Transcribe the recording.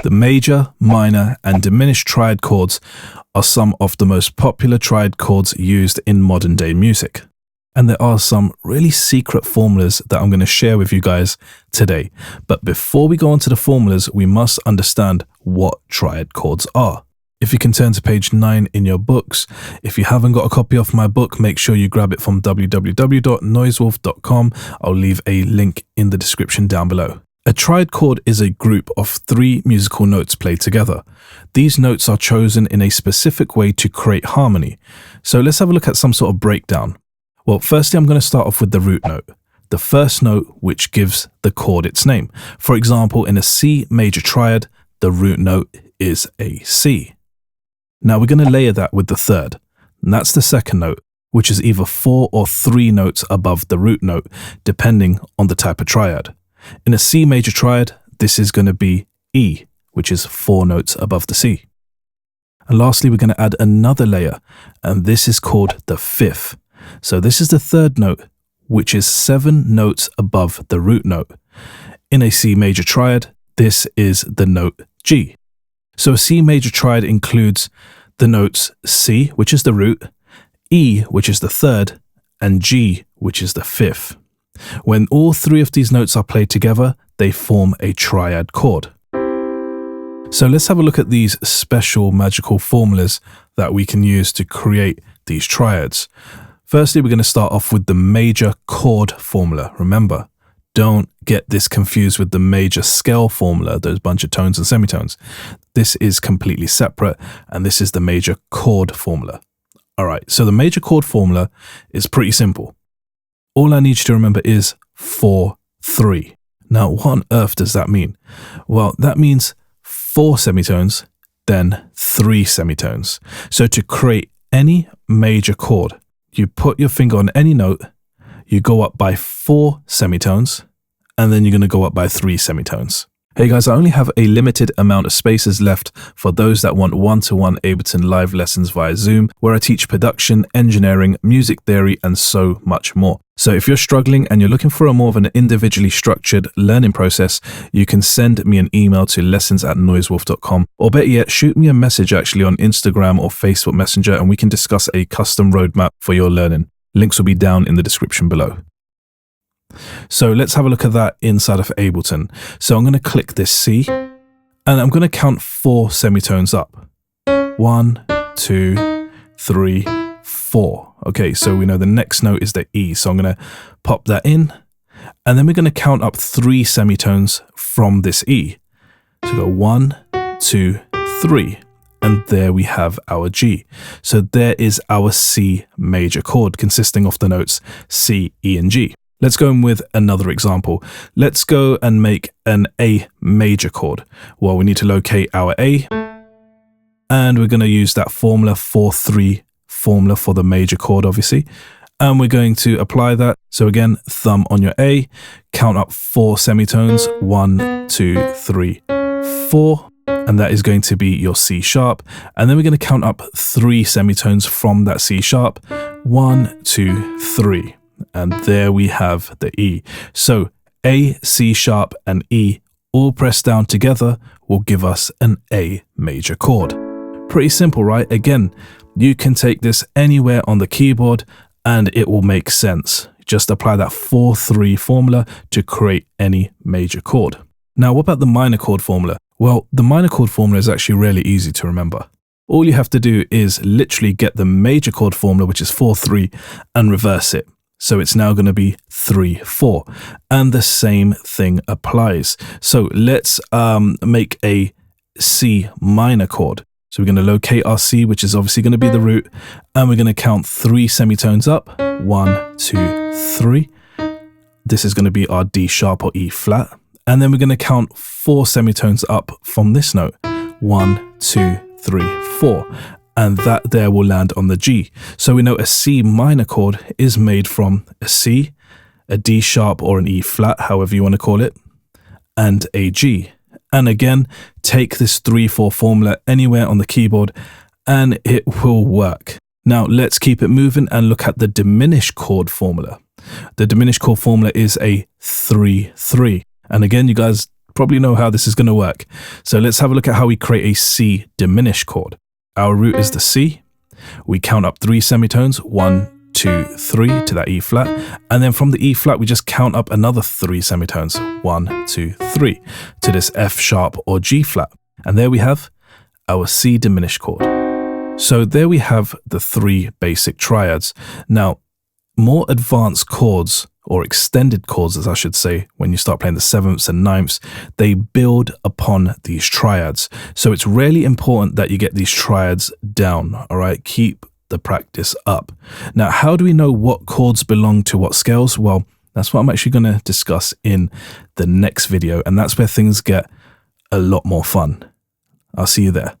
The major, minor, and diminished triad chords are some of the most popular triad chords used in modern day music. And there are some really secret formulas that I'm going to share with you guys today. But before we go on to the formulas, we must understand what triad chords are. If you can turn to page 9 in your books. If you haven't got a copy of my book, make sure you grab it from www.NXISEWOLF.com. I'll leave a link in the description down below. A triad chord is a group of 3 musical notes played together. These notes are chosen in a specific way to create harmony. So let's have a look at some sort of breakdown. Well, firstly, I'm going to start off with the root note, the first note which gives the chord its name. For example, in a C major triad, the root note is a C. Now we're going to layer that with the third, and that's the second note, which is either 4 or 3 notes above the root note, depending on the type of triad. In a C major triad, this is going to be E, which is 4 notes above the C. And lastly, we're going to add another layer, and this is called the fifth. So this is the third note, which is 7 notes above the root note. In a C major triad, this is the note G. So a C major triad includes the notes C, which is the root, E, which is the third, and G, which is the fifth. When all 3 of these notes are played together, they form a triad chord. So let's have a look at these special magical formulas that we can use to create these triads. Firstly, we're going to start off with the major chord formula. Remember, don't get this confused with the major scale formula, those bunch of tones and semitones. This is completely separate, and this is the major chord formula. All right, so the major chord formula is pretty simple. All I need you to remember is 4-3. Now, what on earth does that mean? Well, that means 4 semitones, then 3 semitones. So to create any major chord, you put your finger on any note, you go up by 4 semitones, and then you're going to go up by 3 semitones. Hey guys, I only have a limited amount of spaces left for those that want one-to-one Ableton live lessons via Zoom, where I teach production, engineering, music theory, and so much more. So if you're struggling and you're looking for a more of an individually structured learning process, you can send me an email to lessons@NXISEWOLF.com, or better yet, shoot me a message actually on Instagram or Facebook Messenger, and we can discuss a custom roadmap for your learning. Links will be down in the description below. So let's have a look at that inside of Ableton. So I'm going to click this C, and I'm going to count 4 semitones up. 1, 2, 3, 4. Okay, so we know the next note is the E, so I'm going to pop that in, and then we're going to count up 3 semitones from this E. So go 1, 2, 3, and there we have our G. So there is our C major chord consisting of the notes C, E, and G. Let's go in with another example. Let's go and make an A major chord. Well, we need to locate our A, and we're going to use that formula 4-3 formula for the major chord, obviously. And we're going to apply that. So again, thumb on your A, count up 4 semitones, 1, 2, 3, 4. And that is going to be your C sharp. And then we're going to count up 3 semitones from that C sharp, 1, 2, 3. And there we have the E. So A, C sharp, and E all pressed down together will give us an A major chord. Pretty simple, right? Again, you can take this anywhere on the keyboard and it will make sense. Just apply that 4-3 formula to create any major chord. Now, what about the minor chord formula? Well, the minor chord formula is actually really easy to remember. All you have to do is literally get the major chord formula, which is 4-3, and reverse it. So it's now going to be 3-4, and the same thing applies. So let's make a C minor chord. So we're going to locate our C, which is obviously going to be the root, and we're going to count 3 semitones up. 1, 2, 3. This is going to be our D sharp or E flat, and then we're going to count 4 semitones up from this note. 1, 2, 3, 4. And that there will land on the G. So we know a C minor chord is made from a C, a D sharp or an E flat, however you want to call it, and a G. And again, take this 3-4 formula anywhere on the keyboard and it will work. Now let's keep it moving and look at the diminished chord formula. The diminished chord formula is a 3-3. And again, you guys probably know how this is going to work. So let's have a look at how we create a C diminished chord. Our root is the C. We count up 3 semitones, 1, 2, 3 to that E flat. And then from the E flat, we just count up another 3 semitones, 1, 2, 3 to this F sharp or G flat. And there we have our C diminished chord. So there we have the 3 basic triads. Now, more advanced chords, or extended chords as I should say, when you start playing the 7ths and 9ths, they build upon these triads. So it's really important that you get these triads down, all right? Keep the practice up. Now, how do we know what chords belong to what scales? Well, that's what I'm actually going to discuss in the next video, and that's where things get a lot more fun. I'll see you there.